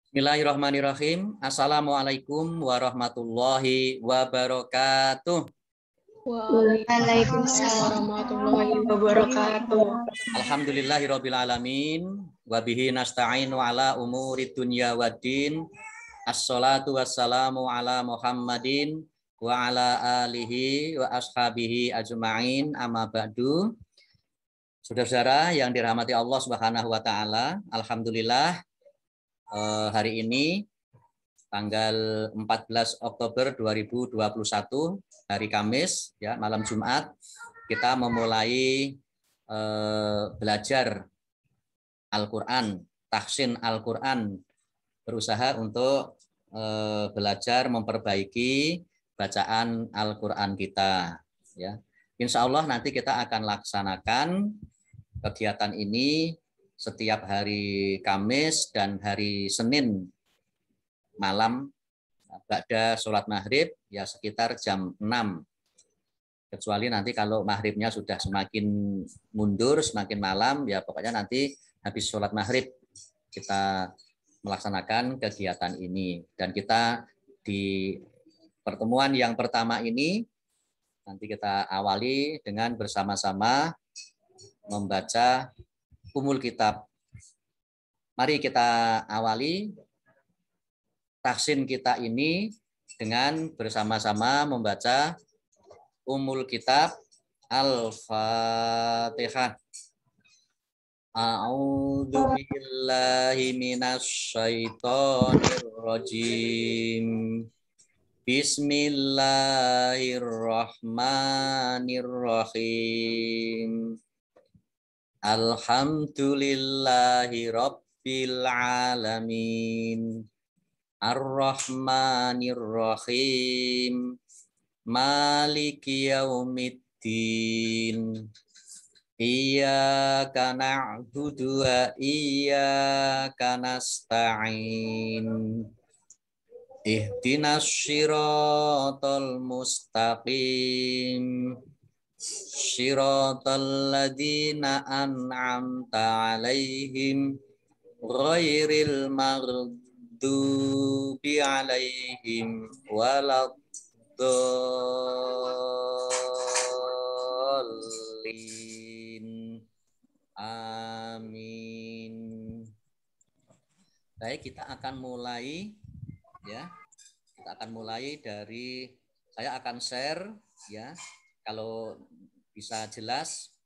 Bismillahirrahmanirrahim. Assalamualaikum warahmatullahi wabarakatuh. Waalaikumsalam warahmatullahi wabarakatuh. Alhamdulillahirabbil alamin wa bihi nasta'inu ala umurid dunya waddin. Assalatu wassalamu ala Muhammadin wa ala alihi wa ashabihi ajma'in, amma ba'du. Saudara-saudara yang dirahmati Allah Subhanahu wa taala, alhamdulillah hari ini tanggal 14 Oktober 2021 hari Kamis ya, malam Jumat, kita memulai belajar Al-Qur'an, tahsin Al-Qur'an, berusaha untuk belajar memperbaiki bacaan Al-Qur'an kita ya. Insya Allah nanti kita akan laksanakan kegiatan ini setiap hari Kamis dan hari Senin malam ba'da sholat maghrib ya, sekitar jam 6. Kecuali nanti kalau maghribnya sudah semakin mundur, semakin malam ya, pokoknya nanti habis sholat maghrib kita melaksanakan kegiatan ini. Dan kita di pertemuan yang pertama ini nanti kita awali dengan bersama-sama membaca Ummul Kitab. Mari kita awali tahsin kita ini dengan bersama-sama membaca Ummul Kitab. Al-Fatihah. A'udzu billahi minasy syaithanir rajim. Bismillahirrahmanirrahim. Alhamdulillahi rabbil alamin. Ar-Rahmanir-Rahim. Maliki yaumiddin. Iyyaka na'budu wa iyyaka nasta'in. Ihdinas shiratal mustaqim. Shiratal ladzina an'amta 'alaihim ghairil maghdubi 'alaihim waladdallin. Amin. Baik, kita akan mulai ya. Kita akan mulai dari, saya akan share ya. Kalau bisa jelas,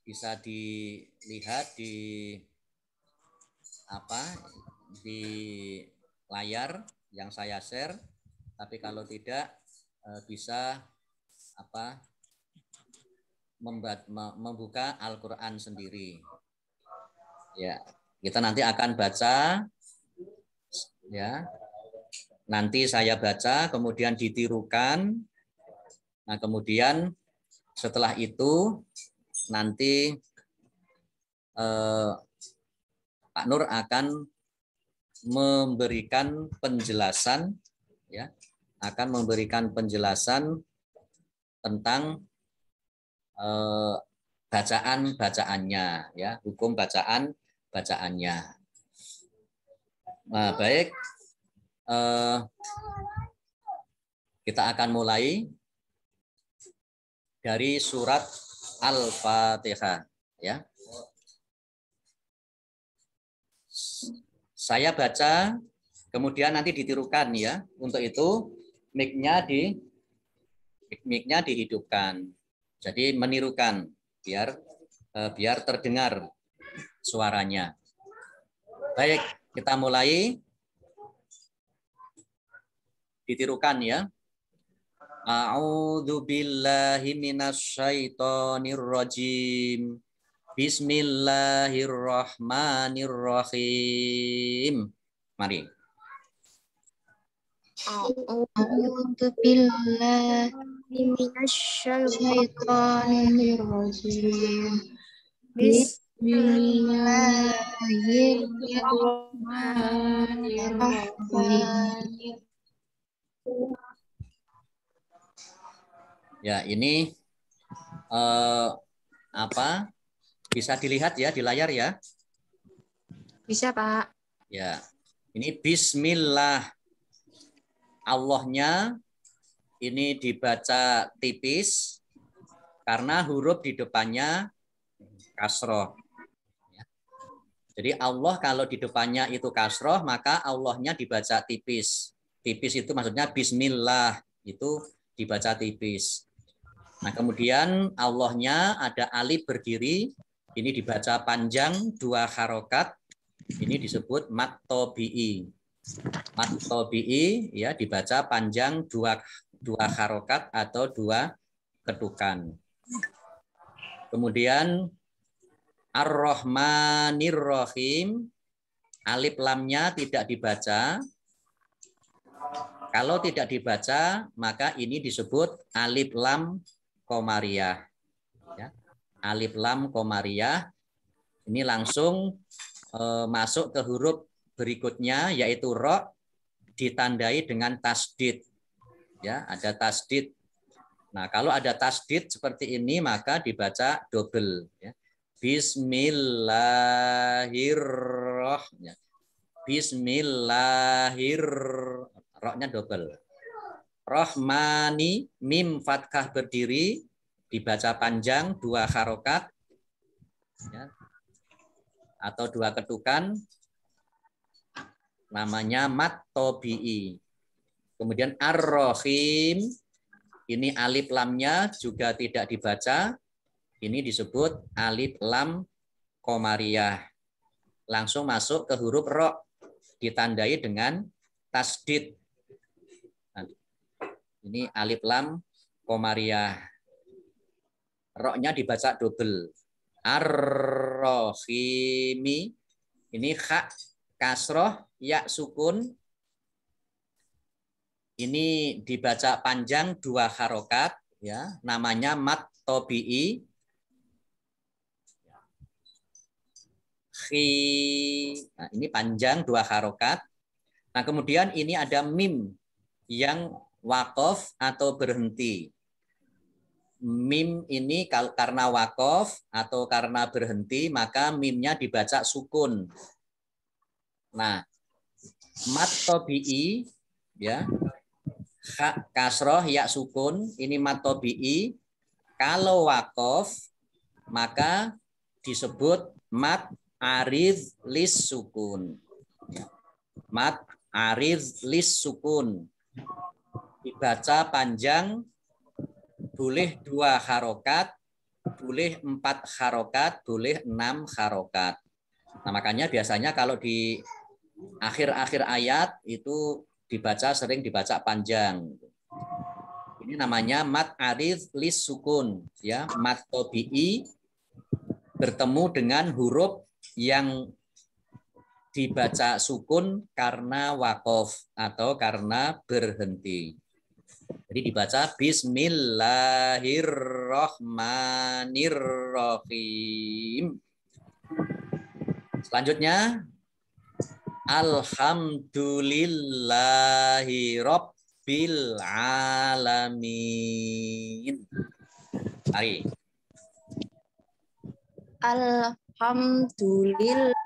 bisa dilihat di di layar yang saya share. Tapi kalau tidak, bisa membuka Al-Qur'an sendiri. Ya, kita nanti akan baca ya. Nanti saya baca, kemudian ditirukan. Nah, kemudian setelah itu nanti Pak Nur akan memberikan penjelasan ya, akan memberikan penjelasan tentang bacaan-bacaannya ya, hukum bacaan-bacaannya. Nah, baik, kita akan mulai dari surat Al-Fatihah ya. Saya baca, kemudian nanti ditirukan ya. Untuk itu mic-nya dihidupkan. Jadi menirukan biar terdengar suaranya. Baik, kita mulai. Ditirukan ya. A'udzu billahi minasy syaithanir rajim. Bismillahirrahmanirrahim. Mari. A'udzu billahi minasy syaithanir rajim. Bismillahirrahmanirrahim. Ya, ini bisa dilihat ya di layar ya? Bisa, Pak. Ya, Ini bismillah. Allahnya ini dibaca tipis karena huruf di depannya kasroh. Jadi Allah kalau di depannya itu kasroh, maka Allahnya dibaca tipis. Tipis itu maksudnya bismillah, itu dibaca tipis. Nah, kemudian Allahnya ada alif berdiri, ini dibaca panjang 2 harokat, ini disebut mat tobi'i. Mat tobi'i ya dibaca panjang 2 harokat atau 2 ketukan. Kemudian Ar-Rahmanir Rahim, alif lamnya tidak dibaca. Kalau tidak dibaca, maka ini disebut alif lam komariah. Ya. Alif lam komariah ini langsung masuk ke huruf berikutnya, yaitu ro, ditandai dengan tasdid. Ya, ada tasdid. Nah, kalau ada tasdid seperti ini, maka dibaca double. Ya. Bismillahirrahmanirrahim. Roknya double. Rahmani, mim fathah berdiri, dibaca panjang 2 harokat, ya, atau 2 ketukan, namanya mat tobi'i. Kemudian ar-rahim, ini alif lamnya juga tidak dibaca, ini disebut alif lam komariah. Langsung masuk ke huruf ro, ditandai dengan tasdid. Ini alif lam komariah. Roknya dibaca double. Ar-Rahimi. Ini kha kasroh, ya sukun. Ini dibaca panjang 2 harokat. Ya, namanya mat tobi'i. Nah, ini panjang 2 harokat. Nah, kemudian ini ada mim yang wakof atau berhenti. Mim ini karena wakof atau karena berhenti, maka mimnya dibaca sukun. Nah, mat tobi'i, ya, kasroh, ya sukun, ini mat tobi'i. Kalau wakof, maka disebut mat arid lis sukun. Mat arid lis sukun. Dibaca panjang, boleh 2 harokat, boleh 4 harokat, boleh 6 harokat. Nah, makanya biasanya kalau di akhir-akhir ayat itu sering dibaca panjang. Ini namanya mat arid lis sukun, ya, mat tobi'i bertemu dengan huruf yang dibaca sukun karena wakof atau karena berhenti. Jadi dibaca bismillahirrahmanirrahim. Selanjutnya alhamdulillahi rabbil alamin. Mari. Alhamdulillah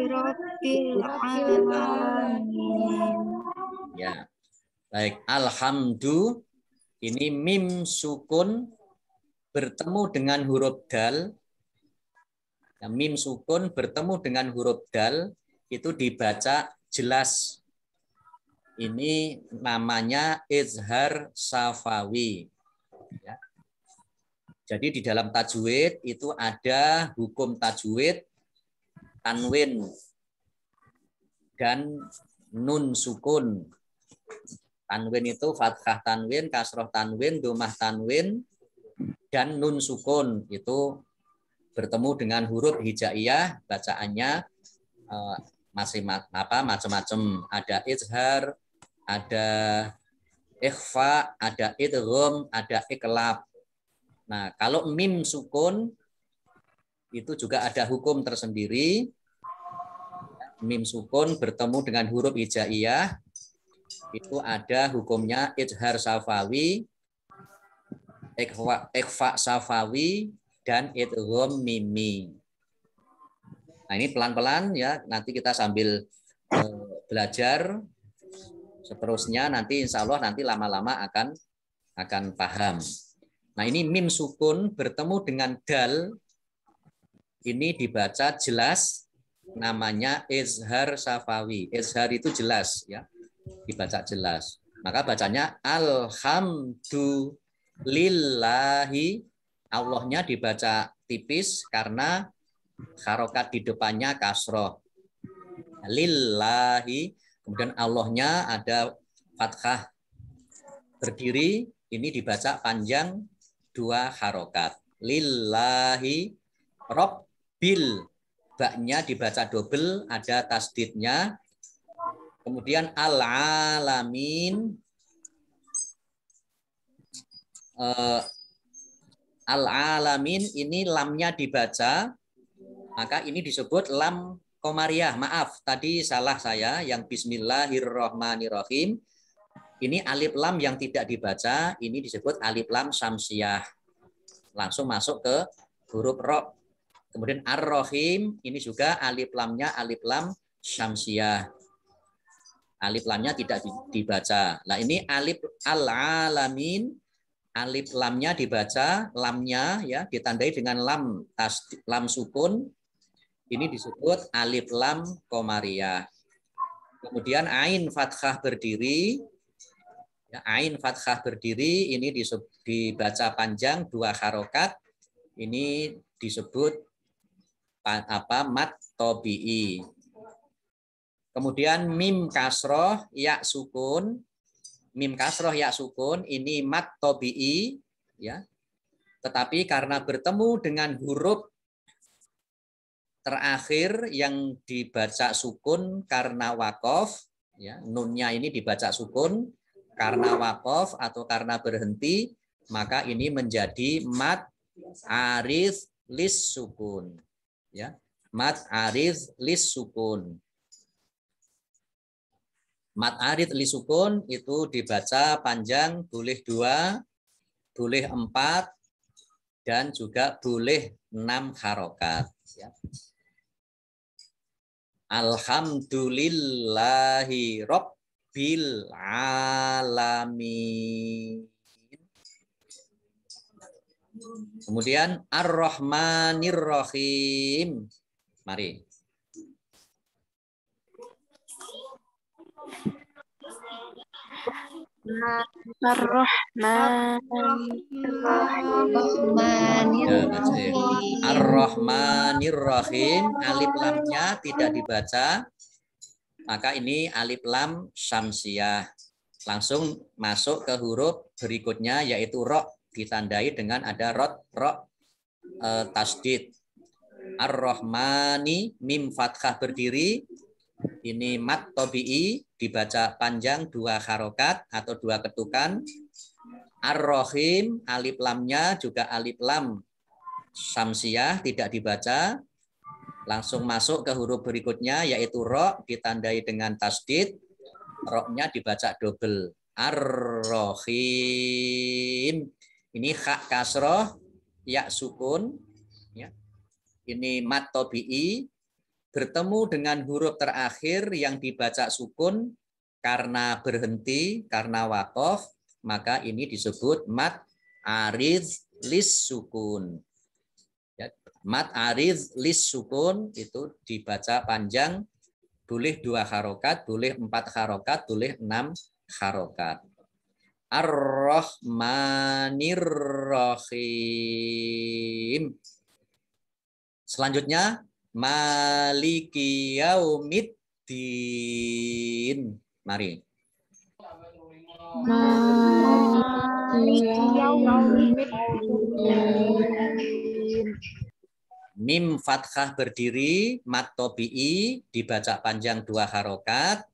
Rabbil alamin. Ya. Baik, alhamdu ini mim sukun bertemu dengan huruf dal. Nah, mim sukun bertemu dengan huruf dal itu dibaca jelas. Ini namanya izhar safawi. Ya. Jadi di dalam tajwid itu ada hukum tajwid tanwin dan nun sukun. Tanwin itu fathah tanwin, kasroh tanwin, domah tanwin, dan nun sukun. Itu bertemu dengan huruf hijaiyah, bacaannya macam-macam. Ada izhar, ada ikhfa, ada idgham, ada iklab. Nah, kalau mim sukun, itu juga ada hukum tersendiri. Mim sukun bertemu dengan huruf hijaiyah, itu ada hukumnya izhar safawi, ikhfa safawi, dan idgham mimi. Nah, ini pelan-pelan ya, nanti kita sambil belajar seterusnya, nanti insya Allah nanti lama-lama akan paham. Nah, ini mim sukun bertemu dengan dal, ini dibaca jelas, namanya izhar safawi. Izhar itu jelas ya, dibaca jelas. Maka bacanya alhamdulillahi. Allahnya dibaca tipis karena harokat di depannya kasroh. Lillahi. Kemudian Allahnya ada fathah berdiri. Ini dibaca panjang 2 harokat. Lillahi Rabbil. Baknya dibaca double, ada tasdidnya. Kemudian al-alamin. Al-alamin ini lamnya dibaca, maka ini disebut lam komariah. Maaf, tadi salah saya yang bismillahirrahmanirrahim. Ini alif lam yang tidak dibaca, ini disebut alif lam syamsiyah. Langsung masuk ke huruf ro. Kemudian ar-rahim, ini juga alif lamnya alif lam syamsiyah. Alif lamnya tidak dibaca. Nah, ini alif al-alamin, alif lamnya dibaca, lamnya ya ditandai dengan lam sukun. Ini disebut alif lam komariah. Kemudian ain fathah berdiri. Ya, ain fathah berdiri ini dibaca panjang 2 harokat. Ini disebut mat tobi'i. Kemudian mim kasroh ya sukun. Mim kasroh ya sukun ini mat tobi'i ya. Tetapi karena bertemu dengan huruf terakhir yang dibaca sukun karena wakof ya, nunnya ini dibaca sukun karena wakof atau karena berhenti, maka ini menjadi mat arid lis sukun ya. Mat arid lis sukun. Mat arid lis sukun itu dibaca panjang boleh 2, boleh 4, dan juga boleh 6 harokat ya. Alhamdulillahi Rabbil alamin. Kemudian Ar-Rahmanir-Rahim. Mari. Ar-Rahmanir-Rahim. Alif lamnya tidak dibaca, maka ini alif lam syamsiyah. Langsung masuk ke huruf berikutnya yaitu ro, ditandai dengan ada ro tasdid. Ar-Rahmani mim fathah berdiri. Ini mat tobi'i dibaca panjang 2 harokat atau 2 ketukan. Ar-Rahim alif lamnya juga alif lam syamsiyah tidak dibaca. Langsung masuk ke huruf berikutnya yaitu ro, ditandai dengan tasdid. Ro-nya dibaca double. Ar-Rahim. Ini hak kasroh ya sukun ya. Ini mat tobi'i bertemu dengan huruf terakhir yang dibaca sukun karena berhenti, karena wakof, maka ini disebut mat arid lis sukun. Ya, mat arid lis sukun itu dibaca panjang, boleh 2 harokat, boleh 4 harokat, boleh 6 harokat. Ar-Rahmanir-Rahim. Selanjutnya Maliki Yaumiddin. Mari. Maliki Yaumiddin. Mim fathah berdiri, mat tobi'i dibaca panjang 2 harokat.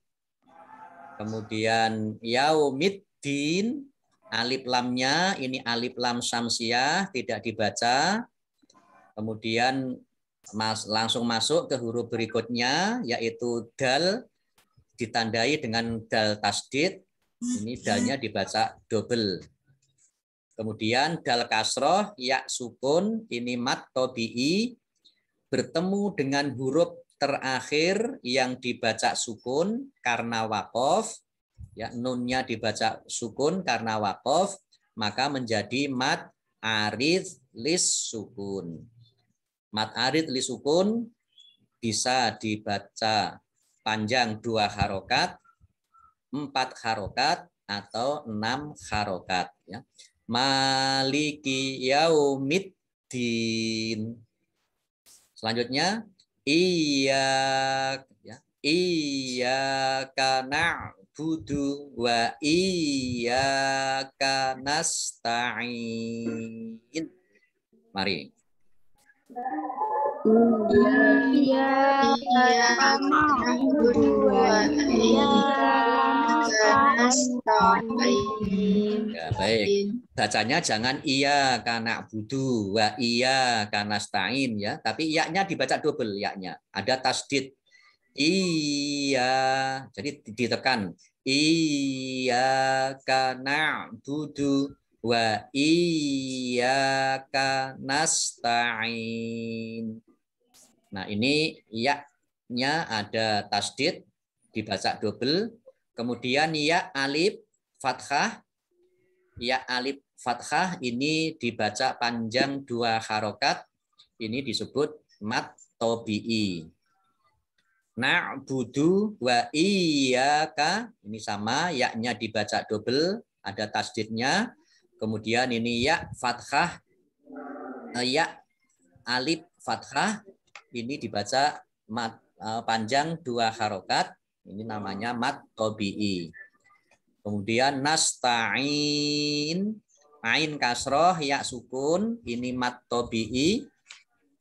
Kemudian Yaumiddin, alif lamnya ini alif lam syamsiyah tidak dibaca. Kemudian langsung masuk ke huruf berikutnya yaitu dal, ditandai dengan dal tasdid. Ini dalnya dibaca double. Kemudian dal kasroh ya sukun ini mat tobi'i bertemu dengan huruf terakhir yang dibaca sukun karena waqaf, ya, nunnya dibaca sukun karena waqaf, maka menjadi mad arid lis sukun. Mad arid lis sukun bisa dibaca panjang 2 harokat, 4 harokat, atau 6 harokat. Ya. Maliki yaumiddin. Selanjutnya, iyyaka na'budu wa iyyaka nasta'in. Mari. Ya, baik. Bacanya jangan iya karena budu wa iya karena stain, ya, tapi iya-nya dibaca double, iya-nya. Ada tasdid. Iya, jadi ditekan. Iya karena budu wa iya karena stain. Nah, ini iya-nya ada tasdid, dibaca double. Kemudian ya alif fathah. Ya alif fathah ini dibaca panjang 2 harokat. Ini disebut mad tobi'i. Na'budu wa iyyaka, ini sama, ya-nya dibaca double, ada tasdidnya. Kemudian ini ya fathah, ya alif fathah, ini dibaca mad, panjang 2 harokat. Ini namanya mad tobi'i. Kemudian nasta'in, ain kasroh, ya sukun, ini mad tobi'i.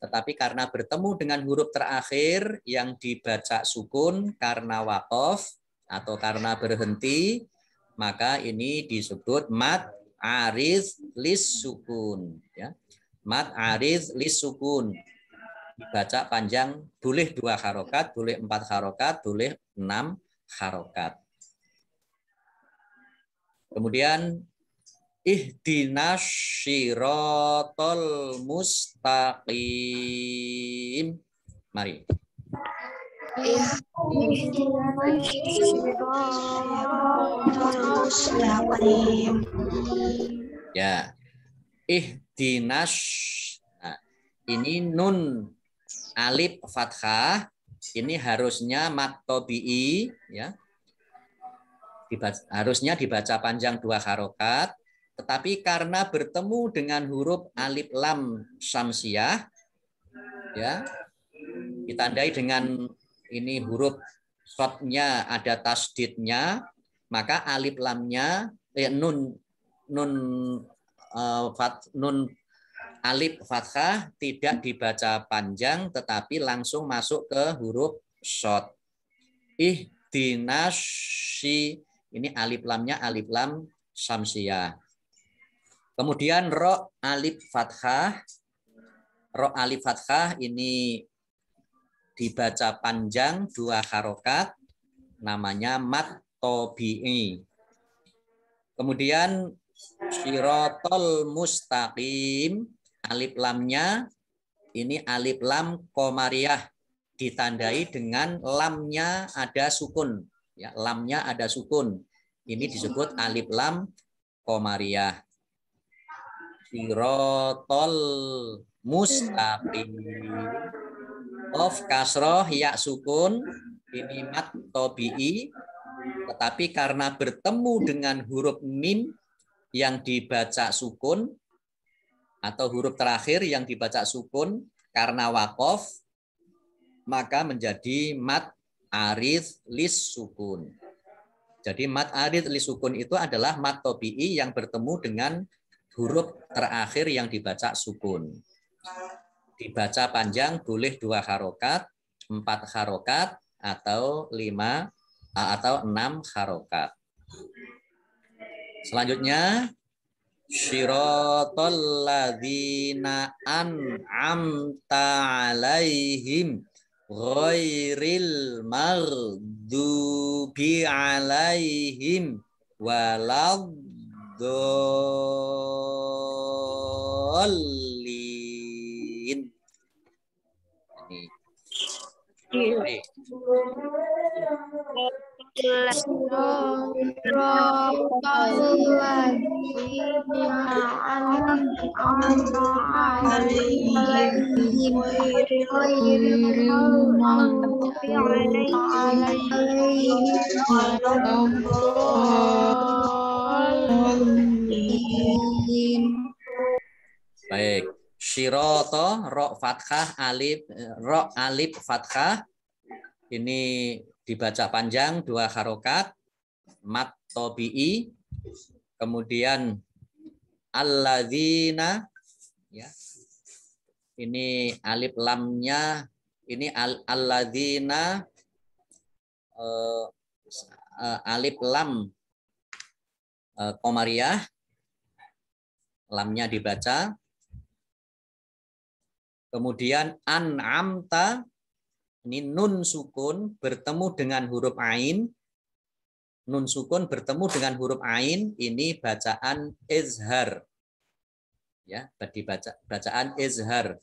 Tetapi karena bertemu dengan huruf terakhir yang dibaca sukun karena waqaf atau karena berhenti, maka ini disebut mad ariz lis sukun. Ya. Mad ariz lis sukun. Dibaca panjang, boleh 2 harokat, boleh 4 harokat, boleh 6 harokat. Kemudian ihdinas syiratal mustaqim. Mari. Ya. Ihdinas. Nah, ini nun alif fathah, ini harusnya mad tobi'i, ya. Harusnya dibaca panjang 2 harokat, tetapi karena bertemu dengan huruf alif lam syamsiyah, ya, ditandai dengan ini huruf shotnya ada tasdidnya, maka alif lamnya nun alif fathah tidak dibaca panjang, tetapi langsung masuk ke huruf shot. Ihdinasy, ini alif lamnya alif lam syamsiyah. Kemudian ro alif fathah. Ro alif fathah ini dibaca panjang 2 harokat, namanya mad tobi'i. Kemudian syirotol mustaqim, alif lamnya ini alif lam komariah, ditandai dengan lamnya ada sukun, ya, lamnya ada sukun. Ini disebut alif lam komariah. Sirotol mustaqim. Of kasroh ya sukun, ini mad tobi'i, tetapi karena bertemu dengan huruf mim yang dibaca sukun atau huruf terakhir yang dibaca sukun karena waqaf, maka menjadi mad arid lis sukun. Jadi mad arid lis sukun itu adalah mad tobi'i yang bertemu dengan huruf terakhir yang dibaca sukun. Dibaca panjang boleh 2 harokat, 4 harokat, atau 5 atau 6 harokat. Selanjutnya syiratal ladzina an'amta 'alaihim ghairil maghdubi 'alaihim waladdallin. Oke. Baik. Syiroto, ro fathah, alif, ro alif fathah. Ini dibaca panjang 2 harokat. Mat tobi'i. Kemudian alladzina. Ya. Ini alif lamnya. Ini alladzina. Alif lam komariah. Lamnya dibaca. Kemudian an'amta, ini nun sukun bertemu dengan huruf ain. Nun sukun bertemu dengan huruf ain, ini bacaan izhar. Ya, dibaca bacaan izhar.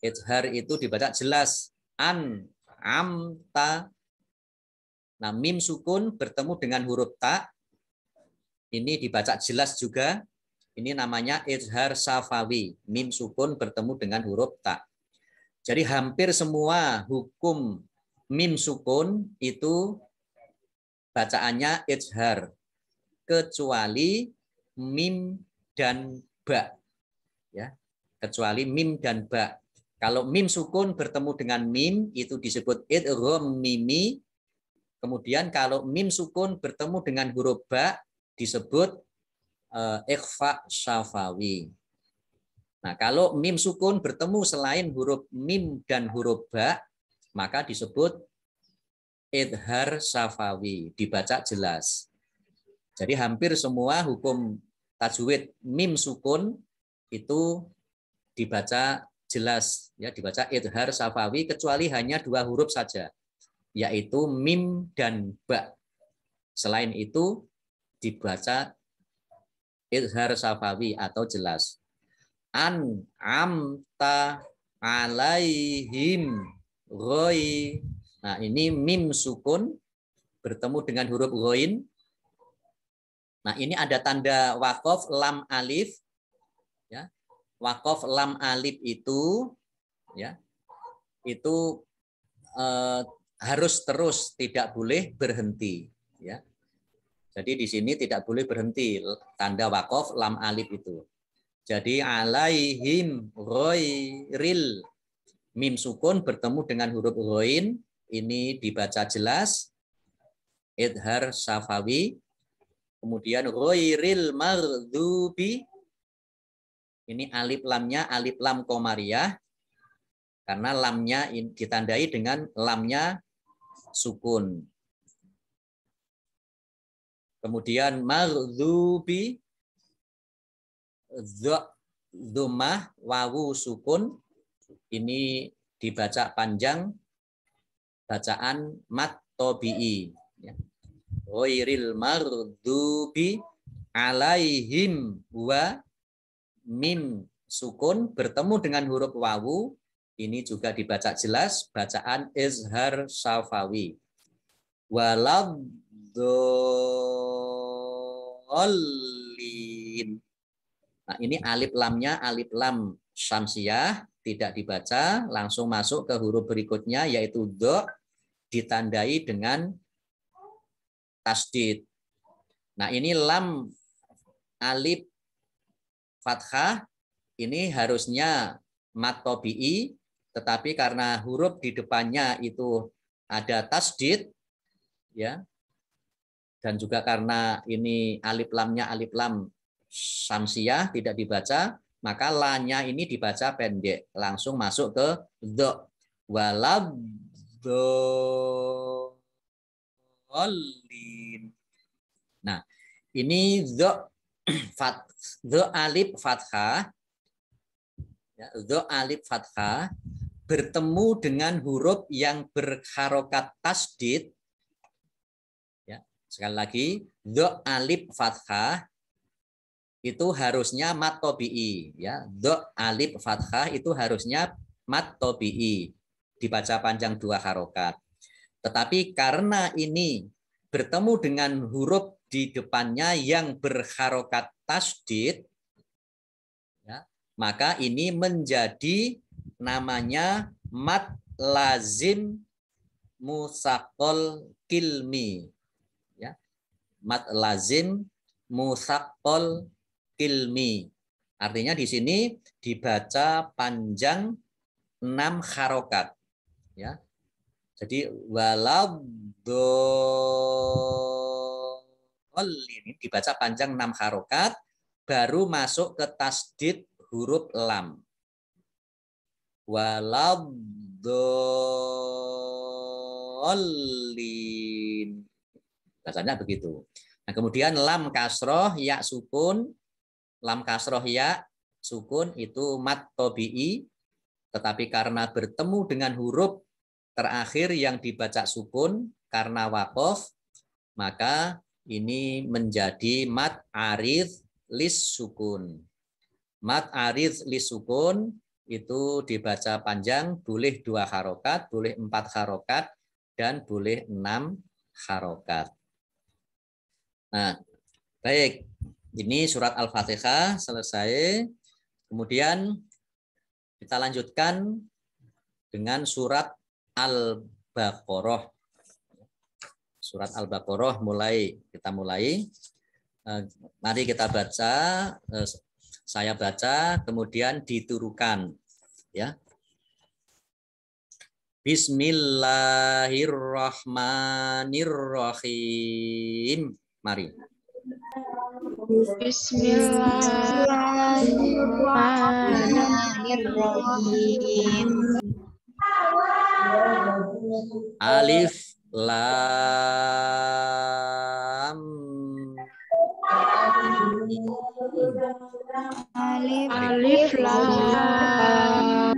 Izhar itu dibaca jelas. An'amta. Nah, mim sukun bertemu dengan huruf ta. Ini dibaca jelas juga. Ini namanya izhar safawi. Mim sukun bertemu dengan huruf ta. Jadi hampir semua hukum mim sukun itu bacaannya izhar. Kecuali mim dan ba. Ya, kecuali mim dan ba. Kalau mim sukun bertemu dengan mim itu disebut idgham mimi. Kemudian kalau mim sukun bertemu dengan huruf ba disebut ikhfa syafawi. Nah, kalau mim sukun bertemu selain huruf mim dan huruf ba, maka disebut idhar syafawi, dibaca jelas. Jadi hampir semua hukum tajwid mim sukun itu dibaca jelas, ya, dibaca idhar syafawi, kecuali hanya 2 huruf saja, yaitu mim dan ba. Selain itu dibaca izhar safawi atau jelas. An'amta alaihim ghoi. Nah, ini mim sukun bertemu dengan huruf ghoin. Nah, ini ada tanda waqaf lam alif. Ya. Waqaf lam alif itu, ya, itu harus terus, tidak boleh berhenti. Ya. Jadi di sini tidak boleh berhenti, tanda waqaf lam alif itu. Jadi alaihim ghairil, mim sukun bertemu dengan huruf ghain, ini dibaca jelas, idhar safawi. Kemudian ghairil maghdubi, ini alif lamnya alif lam komariah, karena lamnya ditandai dengan lamnya sukun. Kemudian maghdubi, dhammah wawu sukun, ini dibaca panjang, bacaan mat tobi'i. Ghairil maghdubi alaihim, wa mim sukun bertemu dengan huruf wawu, ini juga dibaca jelas, bacaan izhar safawi. Waladhdallin. Nah, ini alif lamnya alif lam syamsiyah, tidak dibaca, langsung masuk ke huruf berikutnya yaitu dha, ditandai dengan tasdid. Nah, ini lam alif fathah, ini harusnya mat tobi'i, tetapi karena huruf di depannya itu ada tasdid, ya, dan juga karena ini alif lamnya alif lam syamsiyah tidak dibaca, maka la-nya ini dibaca pendek, langsung masuk ke dha. Waladhdallin. Nah, ini dha alif fathah, ya, dha alif fathah bertemu dengan huruf yang berharokat tasdid. Ya, sekali lagi, dha alif fathah itu harusnya mat tobi'i, ya. Dha alif fathah itu harusnya mat tobi'i. dibaca panjang 2 harokat. Tetapi karena ini bertemu dengan huruf di depannya yang berharokat tasdid, ya, maka ini menjadi namanya mad lazim musaqol kilmi. Ya. Mad lazim musaqol kilmi. Artinya di sini dibaca panjang 6 harokat. Ya. Jadi ini dibaca panjang 6 harokat, baru masuk ke tasdid huruf lam. Waladhdallin. Bacanya begitu. Nah, kemudian lam kasroh ya sukun, lam kasroh ya sukun itu mad tabi'i, tetapi karena bertemu dengan huruf terakhir yang dibaca sukun karena waqaf, maka ini menjadi mad arid lis sukun. Mad arid lis sukun itu dibaca panjang, boleh 2 harokat, boleh 4 harokat, dan boleh 6 harokat. Nah, baik. Ini surat Al-Fatihah selesai. Kemudian kita lanjutkan dengan surat Al-Baqarah. Surat Al-Baqarah kita mulai. Mari kita baca. Saya baca, kemudian diturukan. Ya. Bismillahirrahmanirrahim. Mari. Bismillahirrahmanirrahim. Alif lam Alif lam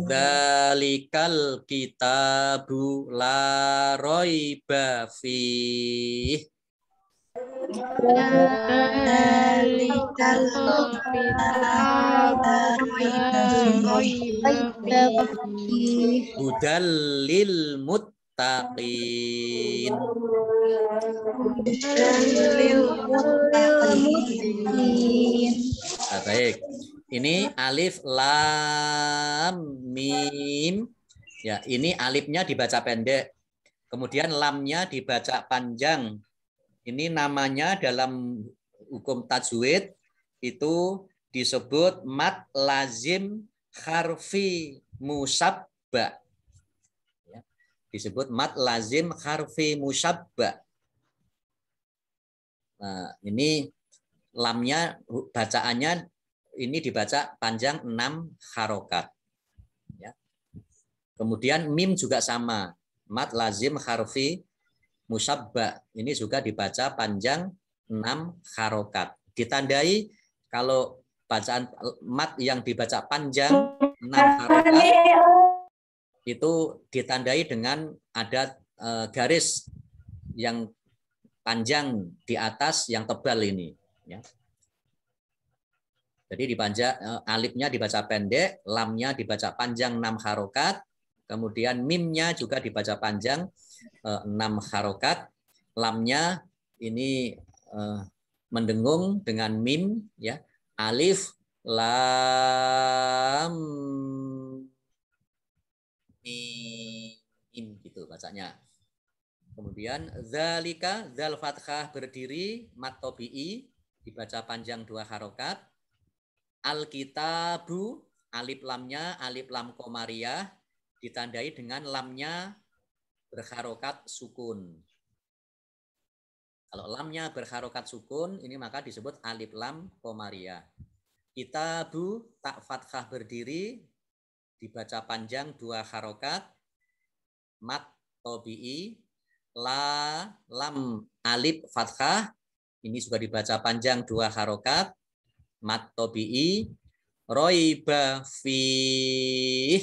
Dzalikal kitabu la raiba fih. Dzalikal kitabu la raiba fih. Hudal lil muttaqin. Nah, baik. Ini alif lam mim. Ya, ini alifnya dibaca pendek. Kemudian lamnya dibaca panjang. Ini namanya dalam hukum tajwid itu disebut mad lazim harfi musabba. Ya, disebut mad lazim harfi musabba. Nah, ini lamnya bacaannya ini dibaca panjang 6 harokat. Ya. Kemudian mim juga sama. Mad lazim harfi musabba. Ini juga dibaca panjang 6 harokat. Ditandai kalau bacaan mad yang dibaca panjang 6 harokat itu ditandai dengan ada garis yang panjang di atas yang tebal ini. Ya. Jadi alifnya dibaca pendek, lamnya dibaca panjang 6 harokat, kemudian mimnya juga dibaca panjang 6 harokat, lamnya ini mendengung dengan mim, ya, alif lam mim gitu bacanya. Kemudian zalika zal fathah berdiri mat tabi'i dibaca panjang 2 harokat. Al-kitabu, alif lamnya, alif lam komariah, ditandai dengan lamnya berharokat sukun. Kalau lamnya berharokat sukun, ini maka disebut alif lam komariah. Kitabu, tak fathah berdiri, dibaca panjang 2 harokat, mat tobi'i, la lam alif fathah, ini juga dibaca panjang 2 harokat, mat tobi'i, roiba fih.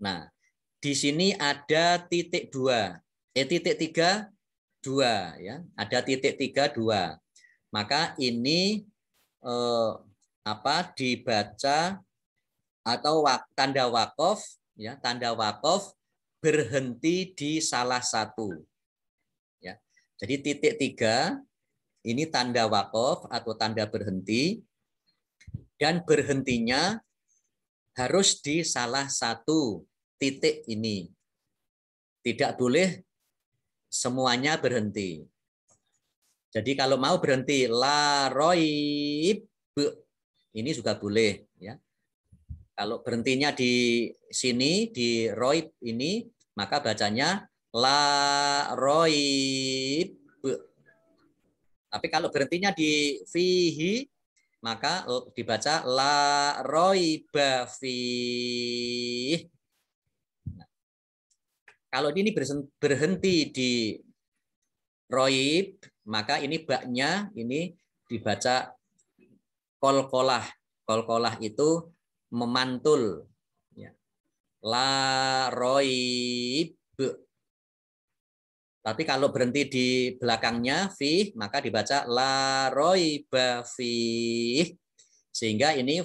Nah, di sini ada titik 2, titik 3, 2 ya, ada titik 3, 2. Maka ini dibaca atau tanda wakof, ya, tanda wakof berhenti di salah satu. Ya. Jadi titik 3 ini tanda wakof atau tanda berhenti, dan berhentinya harus di salah satu titik ini. Tidak boleh semuanya berhenti. Jadi kalau mau berhenti la roib, ini juga boleh, ya. Kalau berhentinya di sini di roib ini, maka bacanya la roib. Tapi kalau berhentinya di fihi, maka dibaca la roiba fih. Kalau ini berhenti di roib, maka ini baknya ini dibaca kolkolah. Kolkolah itu memantul. Ya. La roib. Tapi kalau berhenti di belakangnya fi, maka dibaca la roiba fi. Sehingga ini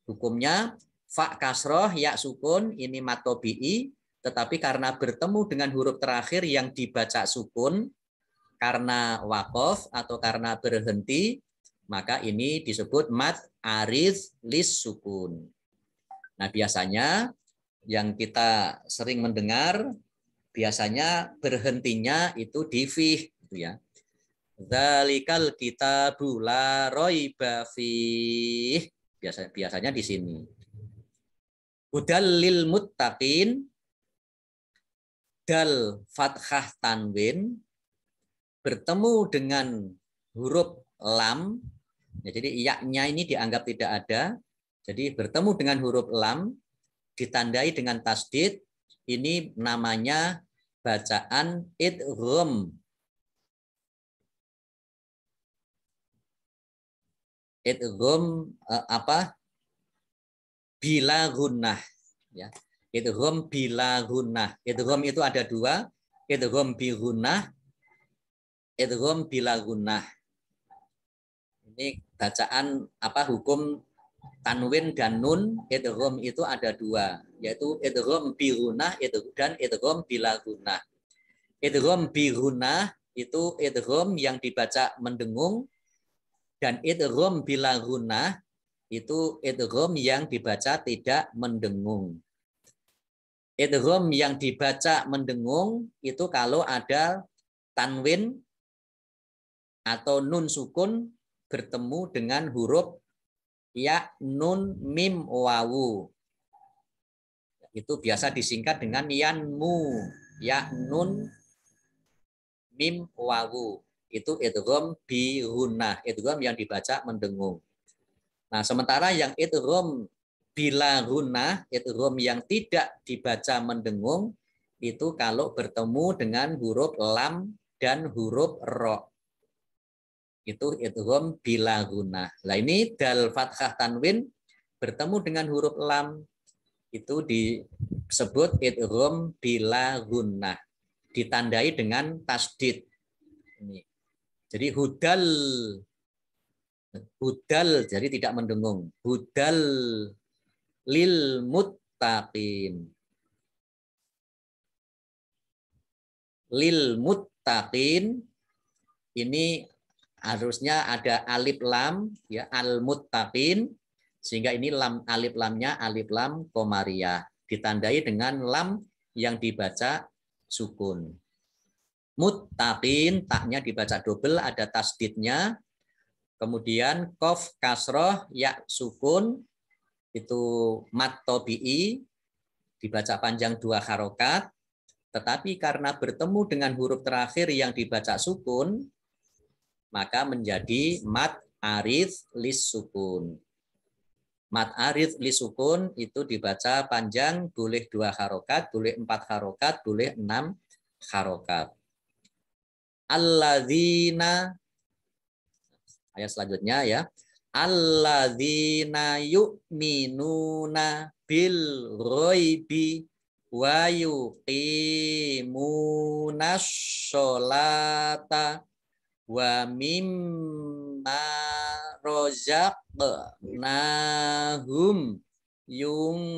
hukumnya fa kasroh ya sukun ini matobi'i, tetapi karena bertemu dengan huruf terakhir yang dibaca sukun karena wakof atau karena berhenti, maka ini disebut mat arid lis sukun. Nah, biasanya yang kita sering mendengar biasanya berhentinya itu di fih, gitu ya. Dzalikal kitabu la raiba fih. Biasanya di sini. Hudal lil muttaqin, dal fathah tanwin bertemu dengan huruf lam. Ya, jadi ya-nya ini dianggap tidak ada. Jadi bertemu dengan huruf lam ditandai dengan tasdid, ini namanya bacaan idgham. Idgham bila gunnah, ya. Idgham bila gunnah. Idgham itu ada dua, idgham bi gunnah, idgham bila gunnah. Ini bacaan hukum tanwin dan nun idgham itu ada dua, yaitu idgham bi gunnah dan idgham bila gunnah. Idgham bi gunnah itu idgham yang dibaca mendengung, dan idgham bila gunnah itu idgham yang dibaca tidak mendengung. Idgham yang dibaca mendengung itu kalau ada tanwin atau nun sukun bertemu dengan huruf ya, nun, mim, wawu. Itu biasa disingkat dengan yanmu. Ya, nun, mim, wawu. Itu idgham bi gunnah, idgham yang dibaca mendengung. Nah, sementara yang idgham bila gunnah, idgham yang tidak dibaca mendengung, itu kalau bertemu dengan huruf lam dan huruf ro. Itu idgham bila gunnah. Nah, ini dal fathah tanwin bertemu dengan huruf lam, itu disebut idgham bila gunnah. Ditandai dengan tasdid. Ini. Jadi hudal jadi tidak mendengung. Hudal lil muttaqin. Lil muttaqin ini harusnya ada alif lam, ya, al muttaqin, sehingga ini lam, alif lamnya alif lam komariah, ditandai dengan lam yang dibaca sukun. Muttaqin, taknya dibaca double, ada tasdidnya. Kemudian kof kasroh ya sukun itu mat tobi'i, dibaca panjang 2 harokat, tetapi karena bertemu dengan huruf terakhir yang dibaca sukun, maka menjadi mat arid lis sukun. Mat arid lis sukun itu dibaca panjang, boleh 2 harokat, boleh 4 harokat, boleh 6 harokat. Alladzina, ayat selanjutnya ya. Alladzina yu'minuna bil ghaibi wa yuqimunas sholata wa mimma rozaqnahum yunfiqun.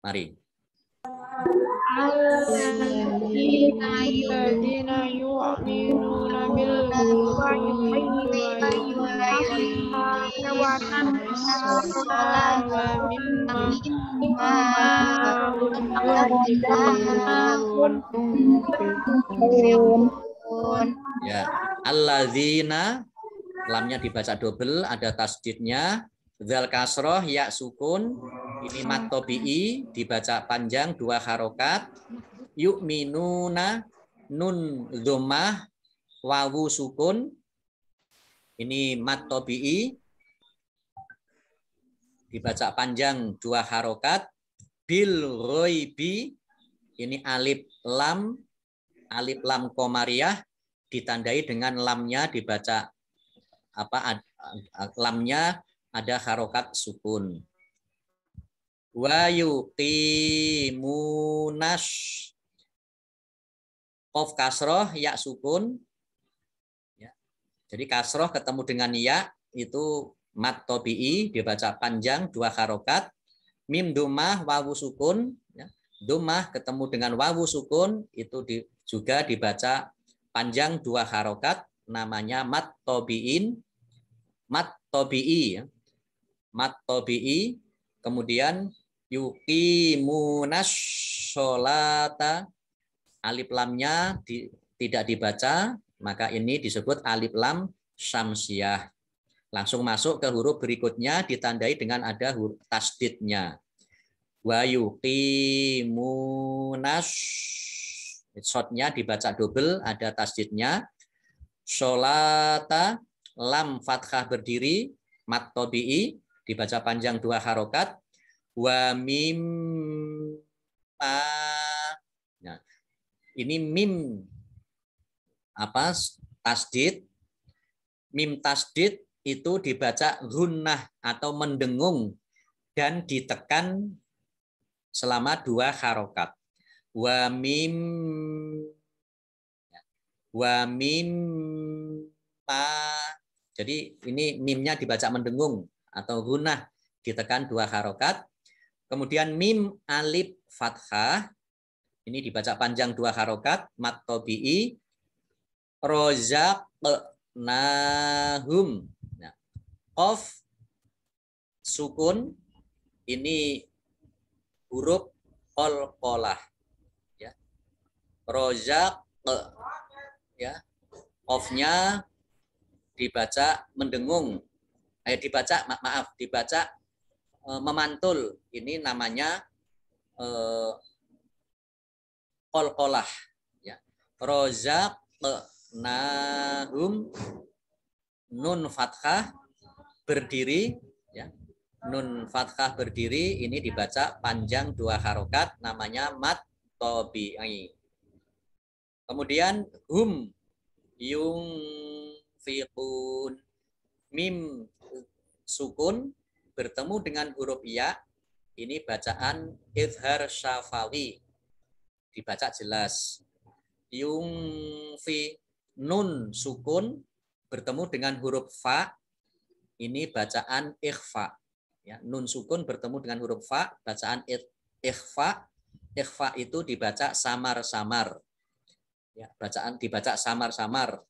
Mari. Alladzina yu'minuna bil ghaibi wa yuqimuna as-sholata wa mimma yunfiqun. Ya, alladzina, lamnya dibaca double, ada tasdidnya. Dzal kasroh, ya sukun, ini mat tobi'i, dibaca panjang 2 harokat. Yu'minuna, nun dhammah, wawu sukun, ini mat tobi'i, dibaca panjang 2 harokat. Bil ghaibi, ini alif lam komariah, ditandai dengan lamnya dibaca lamnya ada harokat sukun. Wa yuqimunas, qaf kasroh, ya sukun. Ya. Jadi kasroh ketemu dengan ya itu mat tobi'i, dibaca panjang 2 harokat. Mim dhammah, wawu sukun. Ya. Dhammah ketemu dengan wawu sukun itu juga dibaca panjang 2 harokat, namanya mat tobi'in, mat tobi'i, ya. Mat tobi'i, kemudian yuqimunas sholata, alif lamnya tidak dibaca, maka ini disebut alif lam syamsiyah. Langsung masuk ke huruf berikutnya, ditandai dengan ada huruf tasdidnya. Wa yuqimunas, shotnya dibaca double, ada tasdidnya. Sholata, lam fathah berdiri, mat tobi'i, dibaca panjang 2 harokat. Wa mimma, nah, ini mim tasdid. Mim tasdid itu dibaca gunnah atau mendengung dan ditekan selama 2 harokat. Wa mimma, jadi ini mimnya dibaca mendengung atau gunnah, ditekan 2 harokat. Kemudian mim alif fathah, ini dibaca panjang 2 harokat, mat tobi'i. Rozaqnahum, nah, qaf sukun, ini huruf qalqalah, ya. Rozaq, ya, qafnya dibaca mendengung, dibaca memantul, ini namanya qalqalah, ya. Rozaqnahum, nun fathah berdiri, ya. Nun fathah berdiri ini dibaca panjang 2 harokat, namanya mat tobi'i. Kemudian hum yunfiqun, mim sukun bertemu dengan huruf ya, ini bacaan izhar syafawi, dibaca jelas. Yungfi, nun sukun bertemu dengan huruf fa, ini bacaan ikhfa. Ya, nun sukun bertemu dengan huruf fa, bacaan ikhfa. Ikhfa itu dibaca samar-samar. Ya, bacaan dibaca samar-samar.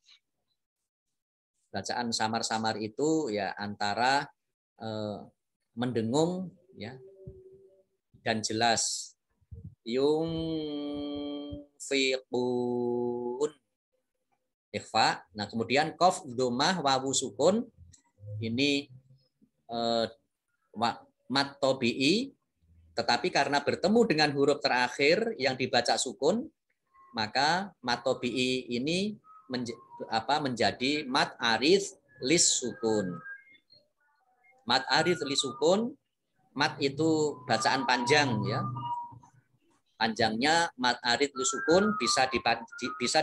Bacaan samar-samar itu ya antara mendengung, ya, dan jelas. Yunfiqun, ikhfa. Nah, kemudian qaf dhammah wawu sukun, ini mat tobi'i, tetapi karena bertemu dengan huruf terakhir yang dibaca sukun, maka mat tobi'i ini menjadi mat arid lis sukun. Mat arid lis sukun, mat itu bacaan panjang, ya. Panjangnya mat arid lis sukun bisa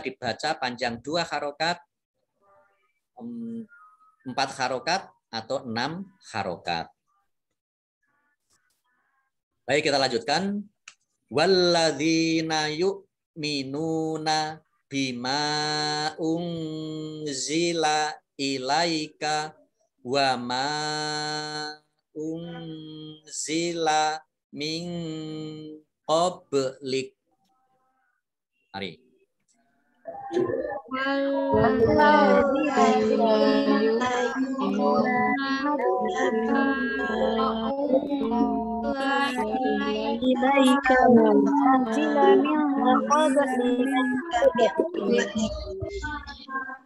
dibaca panjang 2 harokat, 4 harokat, atau 6 harokat. Baik, kita lanjutkan. Walladzina yu'minuna bima unzila ilaika wa ma unzila min qablik. Mari.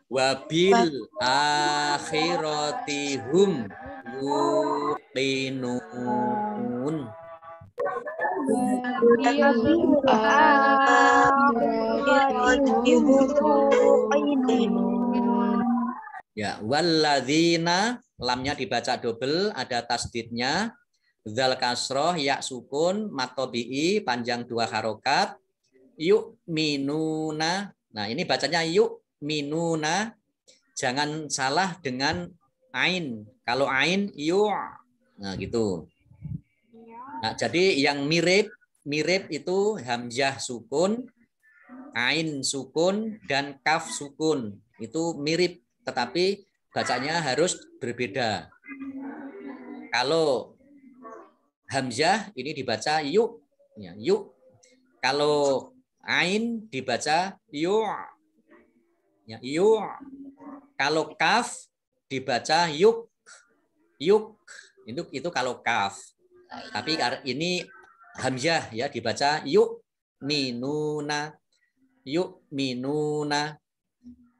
Wabil akhirati hum yuqinun. Ya, walladzina, lamnya dibaca double, ada tasdidnya. Dzal kasroh, ya sukun, mat tobi'i, panjang 2 harokat. Yuk minuna. Nah, ini bacanya yuk minuna. Jangan salah dengan ain. Kalau ain, yuk. Nah, gitu. Nah, jadi yang mirip itu hamzah sukun, ain sukun, dan kaf sukun. Itu mirip, tetapi bacanya harus berbeda. Kalau hamzah ini dibaca yuk, ya, yuk. Kalau ain dibaca yuk, ya, yuk. Kalau kaf dibaca yuk, yuk. Itu kalau kaf. Tapi ini hamzah ya dibaca yuk minuna, yuk minuna.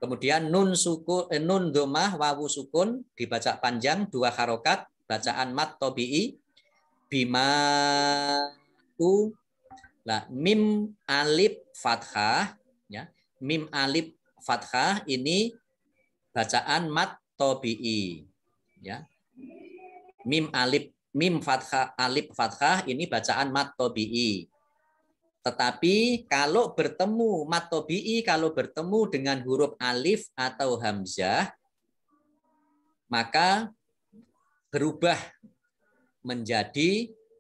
Kemudian nun sukun, nun domah wawu sukun dibaca panjang 2 harokat, bacaan mat tobi'i. Bima u, lah mim alif fathah, ya, mim alif fathah ini bacaan mat tobi'i, ya. Mim fathah alif fathah ini bacaan mat tobi'i. Tetapi kalau bertemu mat tobi'i, kalau bertemu dengan huruf alif atau hamzah, maka berubah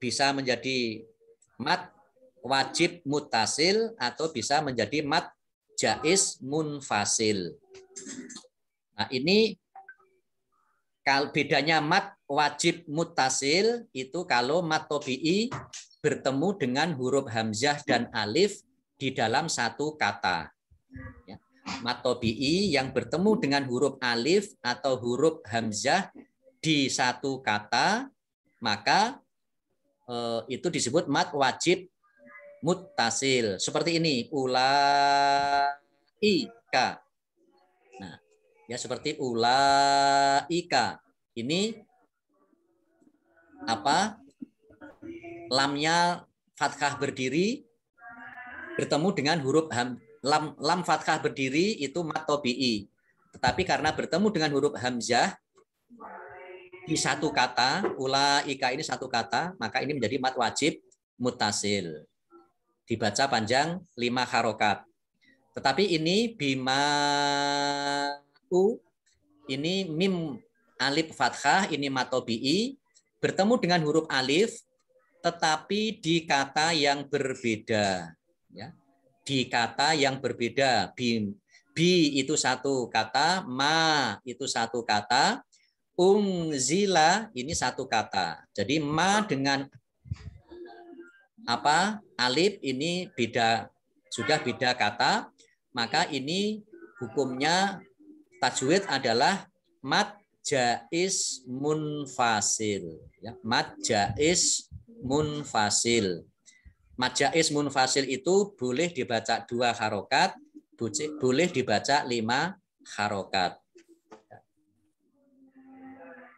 bisa menjadi mat wajib muttasil atau bisa menjadi mat jaiz munfasil. Nah, ini kalau bedanya mat wajib muttasil itu kalau mat tobi'i bertemu dengan huruf hamzah dan alif di dalam satu kata. Ya. Mat tobi'i yang bertemu dengan huruf alif atau huruf hamzah di satu kata, maka itu disebut mat wajib muttasil. Seperti ini, ulaika. Nah, ya seperti ulaika. Ini apa? Lamnya fathah berdiri bertemu dengan huruf lam fathah berdiri itu mat tobi'i. Tetapi karena bertemu dengan huruf hamzah di satu kata, ulaika ini satu kata, maka ini menjadi mat wajib muttasil. Dibaca panjang 5 harokat. Tetapi ini bima u, ini mim alif fathah, ini mat tobi'i, bertemu dengan huruf alif, tetapi di kata yang berbeda. Ya. Di kata yang berbeda. Bi itu satu kata, ma itu satu kata, unzila ini satu kata. Jadi ma dengan apa? Alif ini beda, sudah beda kata, maka ini hukumnya tajwid adalah mat jaiz munfasil. Ya, mat jaiz munfasil. Mat jaiz munfasil itu boleh dibaca 2 harokat, boleh dibaca 5 harokat.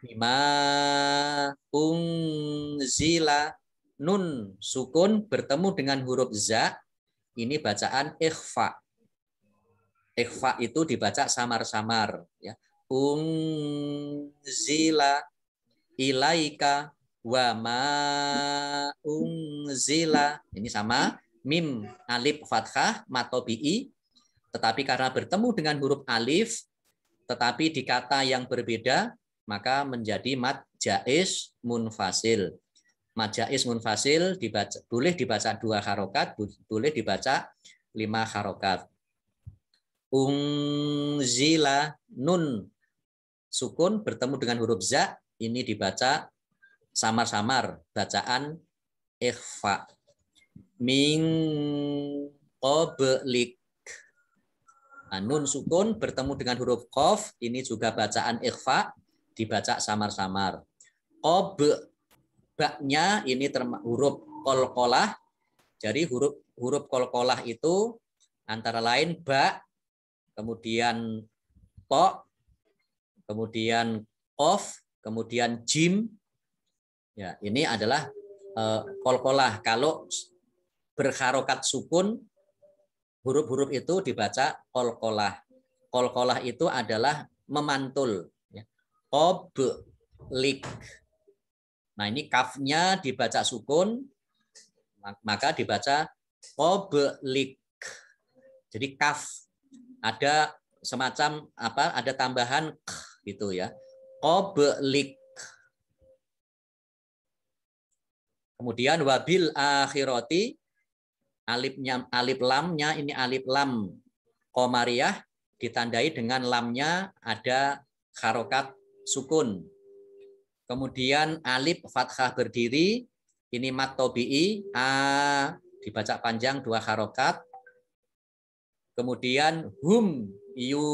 Bima unzila, nun sukun bertemu dengan huruf za, ini bacaan ikhfa. Ikhfa itu dibaca samar-samar, ya. Unzila ilaika wa ma unzila, ini sama, mim alif fathah mat tobi'i, tetapi karena bertemu dengan huruf alif tetapi di kata yang berbeda, maka menjadi mat jaiz munfasil. Mat jaiz munfasil boleh dibaca 2 harokat, boleh dibaca 5 harokat. Unzila nun sukun bertemu dengan huruf za, ini dibaca samar-samar, bacaan ikhfa. Min qablik. Nun sukun bertemu dengan huruf qaf, ini juga bacaan ikhfa, dibaca samar-samar. Qab, baknya ini huruf qalqalah. Jadi huruf qalqalah itu antara lain ba, kemudian po, kemudian qaf, kemudian jim. Ya, ini adalah qalqalah. Kalau berharokat sukun, huruf-huruf itu dibaca qalqalah. Qalqalah itu adalah memantul. Qablik. Nah, ini kafnya dibaca sukun, maka dibaca qablik. Jadi kaf ada semacam apa? Ada tambahan k gitu ya. Qablik. Kemudian wabil akhirati, alif lamnya ini alif lam qamariyah, ditandai dengan lamnya ada harokat sukun. Kemudian alif fathah berdiri, ini mat tobi'i, a dibaca panjang 2 harokat. Kemudian hum yu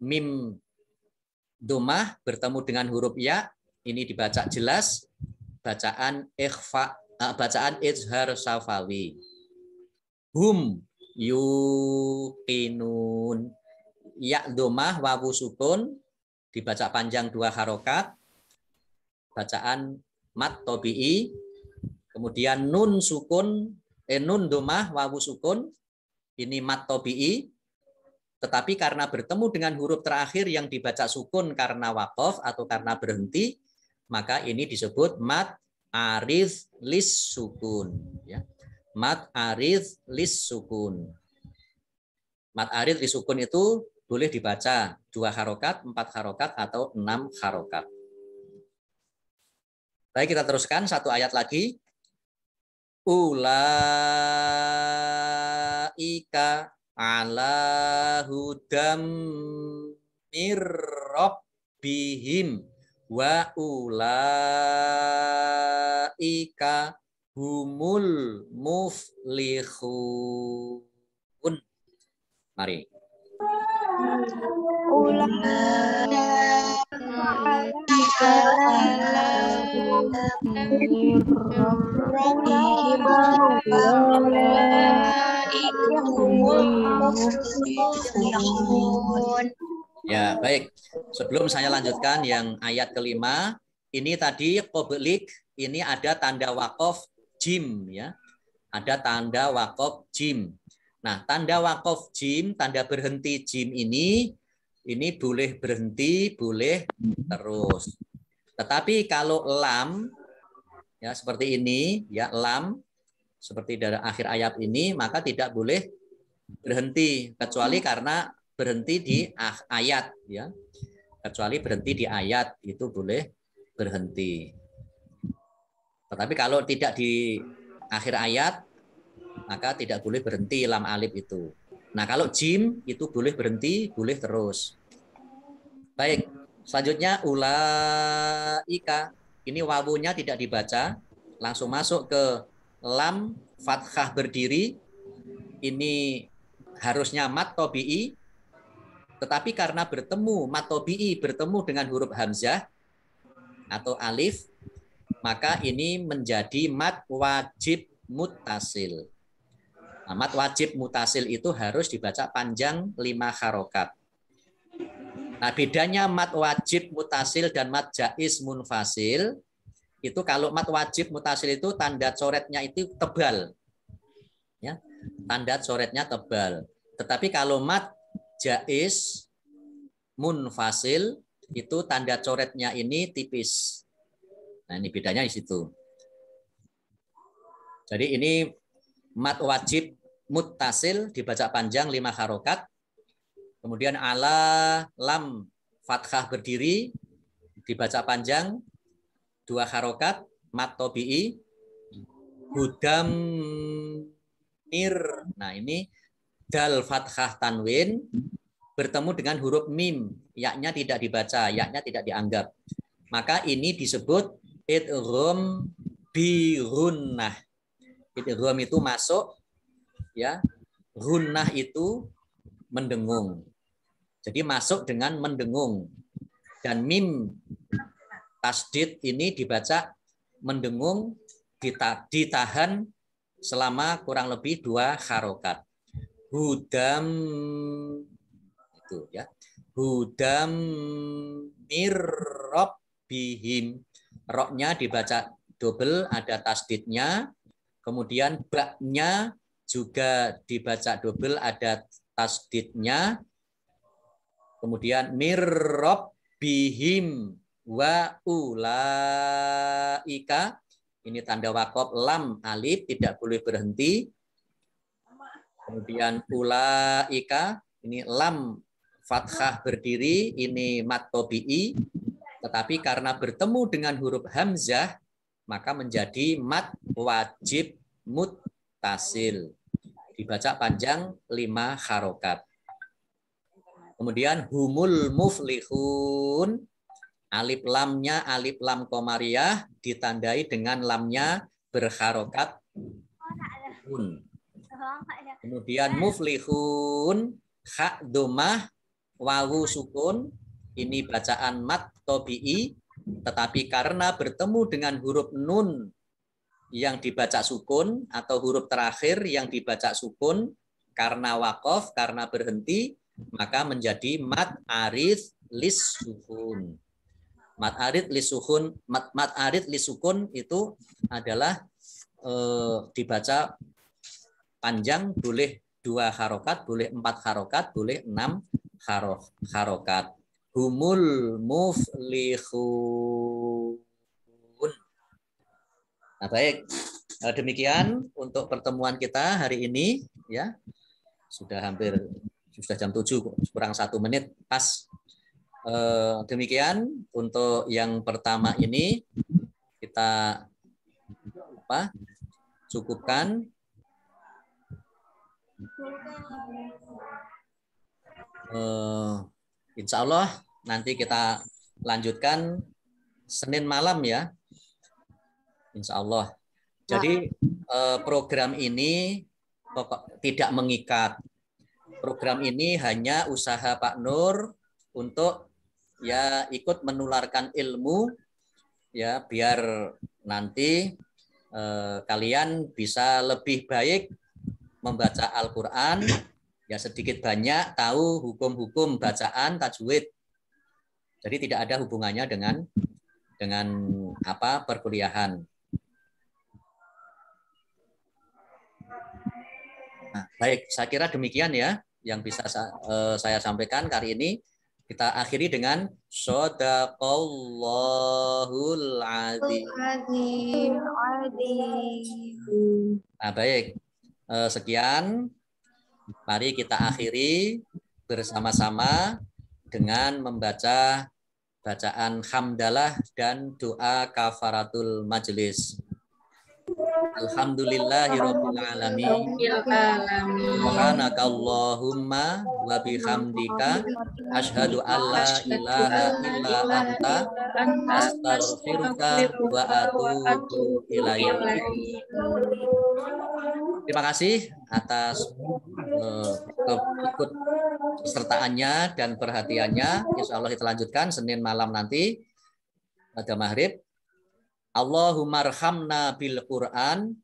mim domah bertemu dengan huruf ya, ini dibaca jelas, bacaan ikhfa, bacaan izhar safawi. Hum yuqinun, ya domah wawu sukun dibaca panjang 2 harokat, bacaan mat tobi'i. Kemudian nun sukun, nun domah wawu sukun, ini mat tobi'i. Tetapi karena bertemu dengan huruf terakhir yang dibaca sukun karena waqaf atau karena berhenti, maka ini disebut mat aridh lis sukun. Ya. Mat aridh lis sukun. Mat aridh lis sukun itu boleh dibaca 2 harokat, 4 harokat, atau 6 harokat. Baik, kita teruskan 1 ayat lagi. Ulaika ala hudam mir rabbihim wa ulaika humul muflihun. Mari. Ya, baik. Sebelum saya lanjutkan yang ayat kelima, ini tadi qablik, ini ada tanda waqaf jim ya. Ada tanda waqaf jim. Nah, tanda waqaf jim, tanda berhenti jim ini boleh berhenti, boleh terus. Tetapi kalau lam ya seperti ini, ya lam seperti dari akhir ayat ini, maka tidak boleh berhenti kecuali karena berhenti di ayat ya. Kecuali berhenti di ayat itu boleh berhenti. Tetapi kalau tidak di akhir ayat maka tidak boleh berhenti lam alif itu. Nah, kalau jim itu boleh berhenti, boleh terus. Baik, selanjutnya ulaika. Ini wawunya tidak dibaca, langsung masuk ke lam fathah berdiri. Ini harusnya mat tobi'i, tetapi karena mat tobi'i bertemu dengan huruf hamzah atau alif, maka ini menjadi mat wajib muttasil. Nah, mat wajib muttasil itu harus dibaca panjang 5 harokat. Nah, bedanya mat wajib muttasil dan mat jaiz munfasil, itu kalau mat wajib muttasil itu tanda coretnya itu tebal. Ya, tanda coretnya tebal. Tetapi kalau mat jaiz munfasil itu tanda coretnya ini tipis. Nah, ini bedanya di situ. Jadi ini mat wajib muttasil dibaca panjang 5 harokat. Kemudian ala lam fathah berdiri dibaca panjang 2 harokat mat tobi'i. Hudam mir. Nah, ini dal fathah tanwin bertemu dengan huruf mim. Ya-nya tidak dibaca, ya-nya tidak dianggap. Maka ini disebut idgham bi gunnah. Idgham itu masuk, ya. Gunnah itu mendengung. Jadi masuk dengan mendengung. Dan mim tasdid ini dibaca mendengung, ditahan selama kurang lebih 2 harokat. Hudam itu ya. Hudam mirrobbihim. Roknya dibaca double, ada tasdidnya. Kemudian baknya juga dibaca double, ada tasdidnya. Kemudian mirrobbihim wa ulaika. Ini tanda waqaf lam alif, tidak boleh berhenti. Kemudian ulaika, ini lam fathah berdiri, ini mat tobi'i. Tetapi karena bertemu dengan huruf hamzah, maka menjadi mat wajib muttasil. Dibaca panjang 5 harokat. Kemudian humul muflihun. Alif lamnya alif lam komariah ditandai dengan lamnya berharokat un. Kemudian muflihun hak domah wawu sukun, ini bacaan mat tobi'i, tetapi karena bertemu dengan huruf nun yang dibaca sukun atau huruf terakhir yang dibaca sukun karena waqaf, karena berhenti, maka menjadi mat arid lis sukun. Mat arid lisukun, mat arid lisukun itu adalah dibaca panjang, boleh 2 harokat, boleh 4 harokat, boleh 6 harokat. Humul muflihun. Nah, baik, demikian untuk pertemuan kita hari ini, ya. Sudah jam 7, kurang 1 menit pas. Demikian untuk yang pertama ini kita cukupkan. Insya Allah nanti kita lanjutkan Senin malam ya. Insya Allah. Jadi program ini tidak mengikat. Program ini hanya usaha Pak Nur untuk ya ikut menularkan ilmu ya, biar nanti kalian bisa lebih baik membaca Al-Qur'an, ya sedikit banyak tahu hukum-hukum bacaan tajwid. Jadi tidak ada hubungannya dengan perkuliahan. Nah, baik, saya kira demikian ya yang bisa saya sampaikan kali ini. Kita akhiri dengan Shadaqallahul Adzim. Nah, baik. Sekian. Mari kita akhiri bersama-sama dengan membaca bacaan hamdalah dan doa kafaratul majelis. Alhamdulillahirabbil alamin. Subhanakallahumma wa bihamdika asyhadu an la ilaha illa anta astaghfiruka wa atubu ilaik. Terima kasih atas ikut sertaannya dan perhatiannya. Insya Allah kita lanjutkan Senin malam nanti pada maghrib. Allahumma arhamna bil Qur'an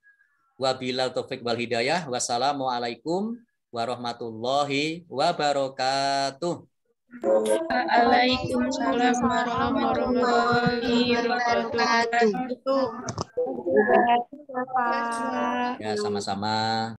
wa bilal taufiq wal hidayah. Wassalamualaikum warahmatullahi wabarakatuh. Waalaikumsalam warahmatullahi wabarakatuh. Ya, sama-sama.